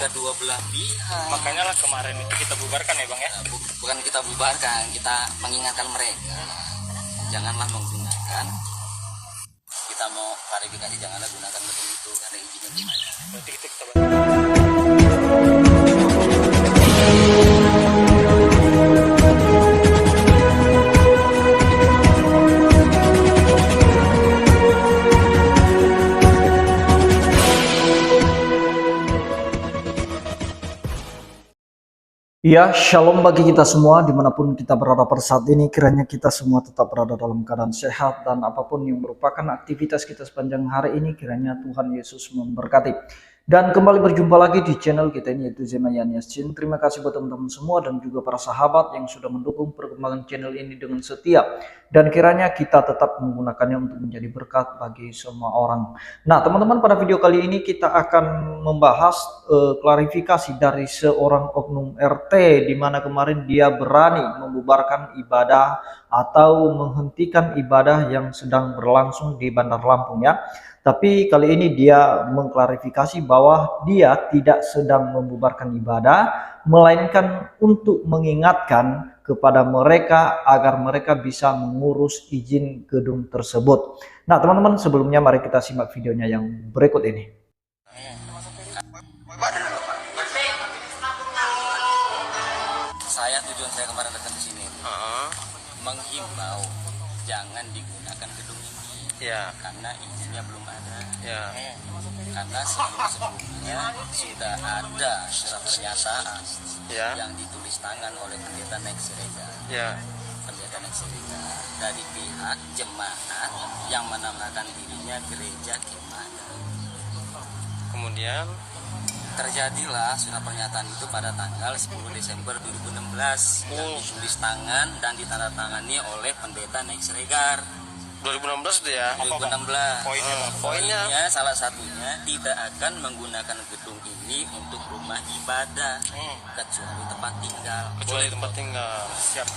kedua belah pihak. Makanya lah kemarin itu kita bubarkan ya Bang ya. Bukan kita bubarkan, kita mengingatkan mereka janganlah menggunakan, kita mau klarifikasi, janganlah gunakan gedung itu karena izinnya belum ada. Berarti kita Ya, shalom bagi kita semua dimanapun kita berada pada saat ini. Kiranya kita semua tetap berada dalam keadaan sehat dan apapun yang merupakan aktivitas kita sepanjang hari ini, kiranya Tuhan Yesus memberkati. Dan kembali berjumpa lagi di channel kita ini, yaitu Zemayan Yasin. Terima kasih buat teman-teman semua dan juga para sahabat yang sudah mendukung perkembangan channel ini dengan setia. Dan kiranya kita tetap menggunakannya untuk menjadi berkat bagi semua orang. Nah teman-teman, pada video kali ini kita akan membahas klarifikasi dari seorang oknum RT, di mana kemarin dia berani membubarkan ibadah atau menghentikan ibadah yang sedang berlangsung di Bandar Lampung ya. Tapi kali ini dia mengklarifikasi bahwa dia tidak sedang membubarkan ibadah, melainkan untuk mengingatkan kepada mereka agar mereka bisa mengurus izin gedung tersebut. Nah teman-teman, sebelumnya mari kita simak videonya yang berikut ini. Tujuan saya kemarin datang ke sini menghimbau jangan digunakan gedung ini karena izinnya belum ada. Karena sebelumnya sudah ada surat pernyataan yang ditulis tangan oleh pendeta Nexrega, pendeta Nexrega dari pihak jemaat yang menamakan dirinya Gereja Kemada. kemudian Terjadilah surat pernyataan itu pada tanggal 10 Desember 2016 yang ditulis tangan dan ditandatangani oleh pendeta Nexregar. 2016 itu ya. 2016. Poinnya salah satunya tidak akan menggunakan gedung ini untuk rumah ibadah kecuali tempat tinggal. Siap.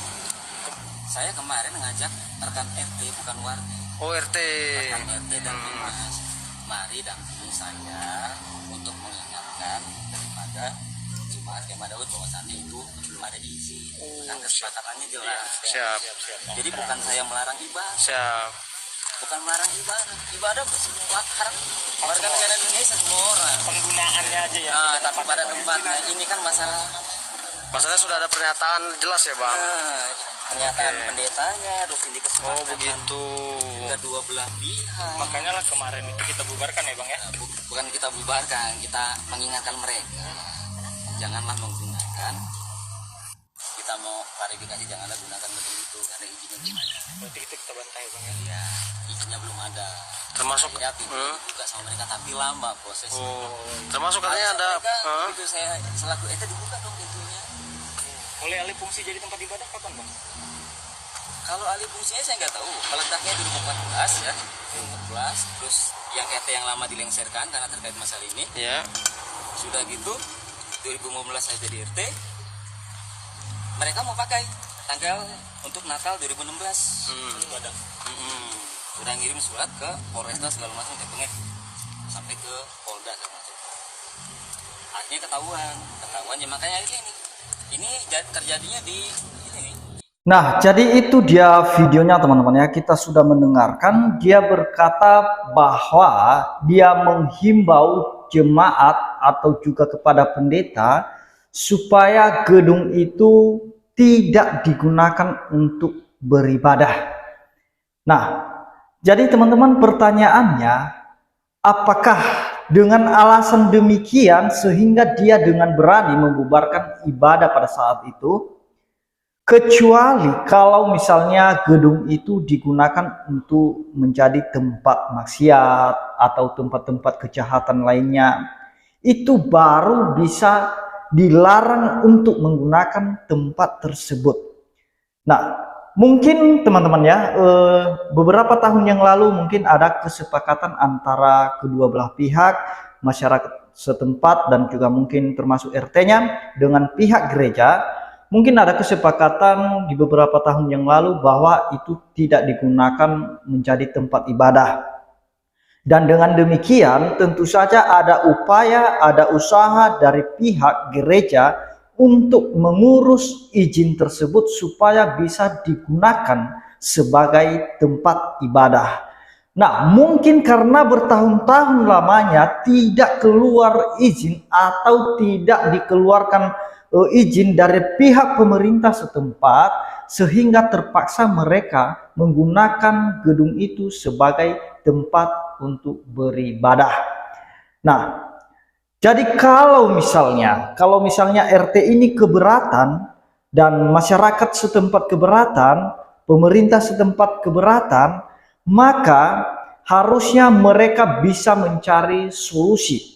Saya kemarin ngajak rekan RT bukan warga. RT. Rekan RT dan Dimas, mari dampingi saya untuk mengingatkan daripada jemaat Kemada bahwasannya itu belum ada izin. Kan kesepakatannya jelas. Siap. Jadi bukan saya melarang ibadah. Siap. Bukan melarang ibadah. Ibadah bersifat hak warga negara Indonesia semua orang. Penggunaannya aja ya. Nah, tapi pada tempatnya ini kan Masalahnya sudah ada pernyataan jelas ya Bang. Pernyataan pendetanya, terus ini kesepakatan begitu. kedua belah pihak. Makanya lah kemarin itu kita bubarkan ya Bang ya. Bukan kita bubarkan, kita mengingatkan mereka janganlah menggunakan, kita mau klarifikasi, janganlah gunakan gedung itu karena izinnya belum ada. Berarti itu kita bantai Bang ya. Ya, izinnya belum ada. Termasuk ya juga sama mereka, tapi lama prosesnya. Termasuk katanya ada itu saya selaku itu dibuka dong pintunya. Mulai alih fungsi jadi tempat ibadah kapan Bang? Kalau alih fungsinya saya nggak tahu. Meledaknya 2014 ya, 2014. Terus yang RT yang lama dilengserkan karena terkait masalah ini. Ya. Sudah gitu 2015 saya jadi RT. Mereka mau pakai tanggal untuk Natal 2016 ibadah. Sudah ngirim surat ke Polresta segala macam sampai ke Polda segala macam. Akhirnya ketahuan ya, makanya ini terjadinya di ini. Nah, jadi itu dia videonya teman-teman ya. Kita sudah mendengarkan dia berkata bahwa dia menghimbau jemaat atau juga kepada pendeta supaya gedung itu tidak digunakan untuk beribadah. Nah, jadi teman-teman, pertanyaannya, apakah dengan alasan demikian sehingga dia dengan berani membubarkan ibadah pada saat itu? Kecuali kalau misalnya gedung itu digunakan untuk menjadi tempat maksiat atau tempat-tempat kejahatan lainnya, itu baru bisa dilarang untuk menggunakan tempat tersebut. Nah, mungkin teman-teman ya, beberapa tahun yang lalu mungkin ada kesepakatan antara kedua belah pihak, masyarakat setempat dan juga mungkin termasuk RT-nya dengan pihak gereja. Mungkin ada kesepakatan di beberapa tahun yang lalu bahwa itu tidak digunakan menjadi tempat ibadah. Dan dengan demikian tentu saja ada upaya, ada usaha dari pihak gereja untuk mengurus izin tersebut supaya bisa digunakan sebagai tempat ibadah. Nah, mungkin karena bertahun-tahun lamanya tidak keluar izin atau tidak dikeluarkan izin dari pihak pemerintah setempat, sehingga terpaksa mereka menggunakan gedung itu sebagai tempat untuk beribadah. Nah, jadi kalau misalnya RT ini keberatan dan masyarakat setempat keberatan, pemerintah setempat keberatan, maka harusnya mereka bisa mencari solusi.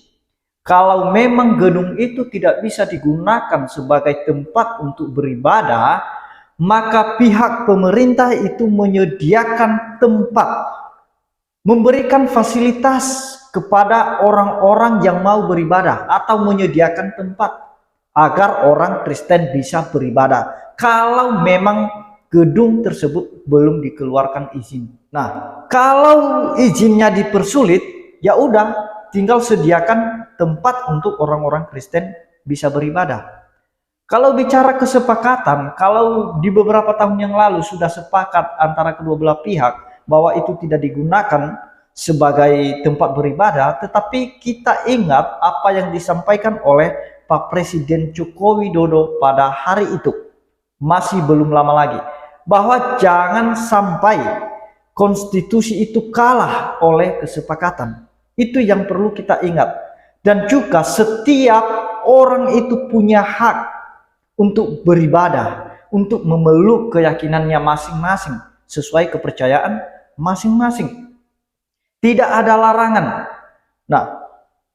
Kalau memang gedung itu tidak bisa digunakan sebagai tempat untuk beribadah, maka pihak pemerintah itu menyediakan tempat, memberikan fasilitas kepada orang-orang yang mau beribadah atau menyediakan tempat agar orang Kristen bisa beribadah kalau memang gedung tersebut belum dikeluarkan izin. Nah, kalau izinnya dipersulit, ya udah tinggal sediakan tempat untuk orang-orang Kristen bisa beribadah. Kalau bicara kesepakatan, kalau di beberapa tahun yang lalu sudah sepakat antara kedua belah pihak bahwa itu tidak digunakan sebagai tempat beribadah, tetapi kita ingat apa yang disampaikan oleh Pak Presiden Joko Widodo pada hari itu, masih belum lama lagi, bahwa jangan sampai konstitusi itu kalah oleh kesepakatan. Itu yang perlu kita ingat. Dan juga setiap orang itu punya hak untuk beribadah, untuk memeluk keyakinannya masing-masing sesuai kepercayaan masing-masing. Tidak ada larangan. Nah,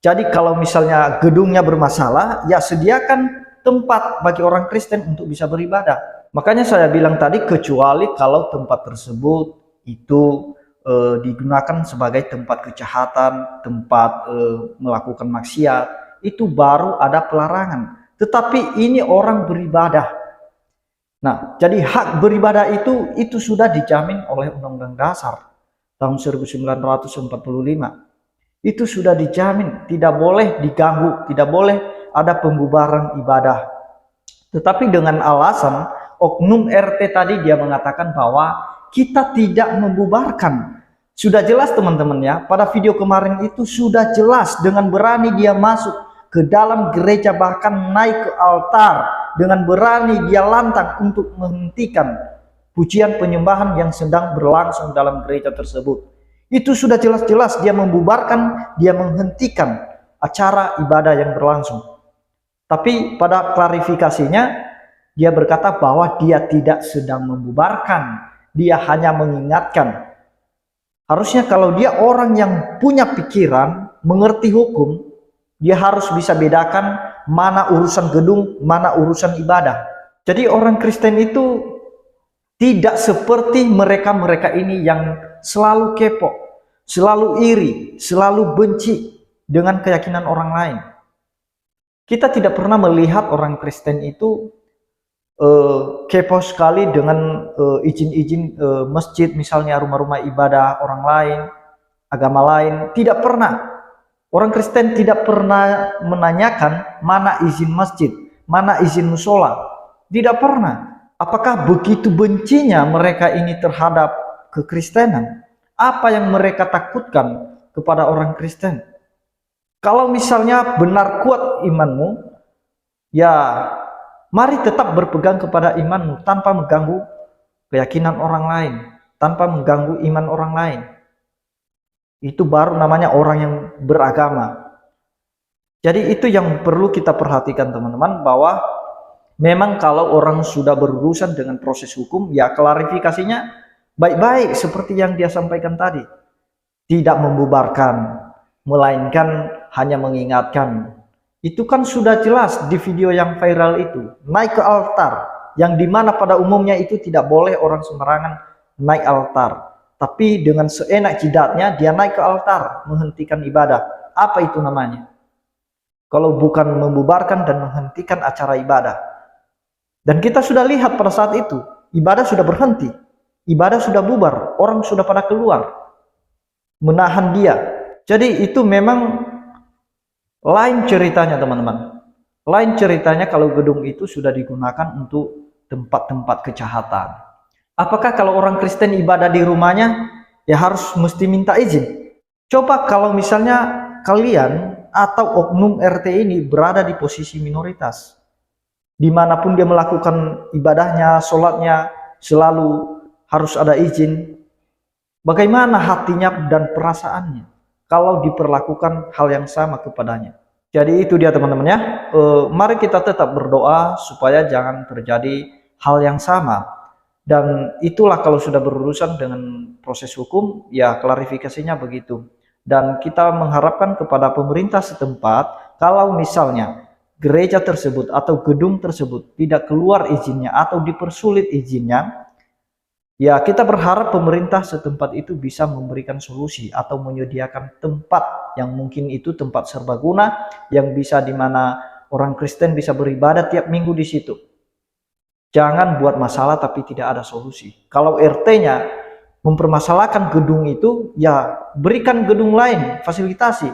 jadi kalau misalnya gedungnya bermasalah, ya sediakan tempat bagi orang Kristen untuk bisa beribadah. Makanya saya bilang tadi, kecuali kalau tempat tersebut itu digunakan sebagai tempat kejahatan, tempat melakukan maksiat, itu baru ada pelarangan. Tetapi ini orang beribadah. Nah, jadi hak beribadah itu sudah dijamin oleh Undang-Undang Dasar tahun 1945. Itu sudah dijamin, tidak boleh diganggu, tidak boleh ada pembubaran ibadah. Tetapi dengan alasan oknum RT tadi dia mengatakan bahwa kita tidak membubarkan. Sudah jelas teman-teman ya, pada video kemarin itu sudah jelas, dengan berani dia masuk ke dalam gereja, bahkan naik ke altar, dengan berani dia lantang untuk menghentikan pujian penyembahan yang sedang berlangsung dalam gereja tersebut. Itu sudah jelas-jelas dia membubarkan, dia menghentikan acara ibadah yang berlangsung. Tapi pada klarifikasinya dia berkata bahwa dia tidak sedang membubarkan, dia hanya mengingatkan. Harusnya kalau dia orang yang punya pikiran, mengerti hukum, dia harus bisa bedakan mana urusan gedung, mana urusan ibadah. Jadi orang Kristen itu tidak seperti mereka-mereka ini yang selalu kepo, selalu iri, selalu benci dengan keyakinan orang lain. Kita tidak pernah melihat orang Kristen itu kepo sekali dengan izin-izin masjid, misalnya rumah-rumah ibadah orang lain, agama lain. Tidak pernah. Orang Kristen tidak pernah menanyakan mana izin masjid, mana izin musola. Tidak pernah. Apakah begitu bencinya mereka ini terhadap kekristenan? Apa yang mereka takutkan kepada orang Kristen? Kalau misalnya benar kuat imanmu, ya mari tetap berpegang kepada imanmu tanpa mengganggu keyakinan orang lain, tanpa mengganggu iman orang lain. Itu baru namanya orang yang beragama. Jadi itu yang perlu kita perhatikan teman-teman, bahwa memang kalau orang sudah berurusan dengan proses hukum, ya klarifikasinya baik-baik seperti yang dia sampaikan tadi. Tidak membubarkan, melainkan hanya mengingatkan. Itu kan sudah jelas di video yang viral itu, naik ke altar, yang dimana pada umumnya itu tidak boleh orang sembarangan naik altar. Tapi dengan seenak jidatnya dia naik ke altar, menghentikan ibadah. Apa itu namanya? Kalau bukan membubarkan dan menghentikan acara ibadah. Dan kita sudah lihat pada saat itu, ibadah sudah berhenti, ibadah sudah bubar, orang sudah pada keluar, menahan dia. Jadi itu memang lain ceritanya teman-teman. Lain ceritanya kalau gedung itu sudah digunakan untuk tempat-tempat kejahatan. Apakah kalau orang Kristen ibadah di rumahnya ya harus mesti minta izin? Coba kalau misalnya kalian atau oknum RT ini berada di posisi minoritas, dimanapun dia melakukan ibadahnya, sholatnya, selalu harus ada izin. Bagaimana hatinya dan perasaannya kalau diperlakukan hal yang sama kepadanya? Jadi itu dia teman-teman ya. Mari kita tetap berdoa supaya jangan terjadi hal yang sama. Dan itulah kalau sudah berurusan dengan proses hukum, ya klarifikasinya begitu. Dan kita mengharapkan kepada pemerintah setempat, kalau misalnya gereja tersebut atau gedung tersebut tidak keluar izinnya atau dipersulit izinnya, ya kita berharap pemerintah setempat itu bisa memberikan solusi atau menyediakan tempat yang mungkin itu tempat serbaguna yang bisa dimana orang Kristen bisa beribadah tiap minggu di situ. Jangan buat masalah tapi tidak ada solusi. Kalau RT-nya mempermasalahkan gedung itu, ya berikan gedung lain, fasilitasi.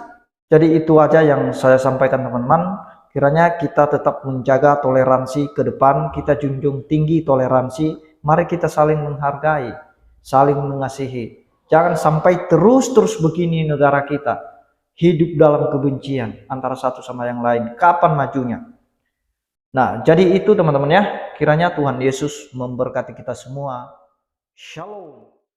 Jadi itu aja yang saya sampaikan teman-teman. Kiranya kita tetap menjaga toleransi ke depan, kita junjung tinggi toleransi. Mari kita saling menghargai, saling mengasihi. Jangan sampai terus-terus begini negara kita. Hidup dalam kebencian antara satu sama yang lain. Kapan majunya? Nah, jadi itu teman-teman ya. Kiranya Tuhan Yesus memberkati kita semua. Shalom.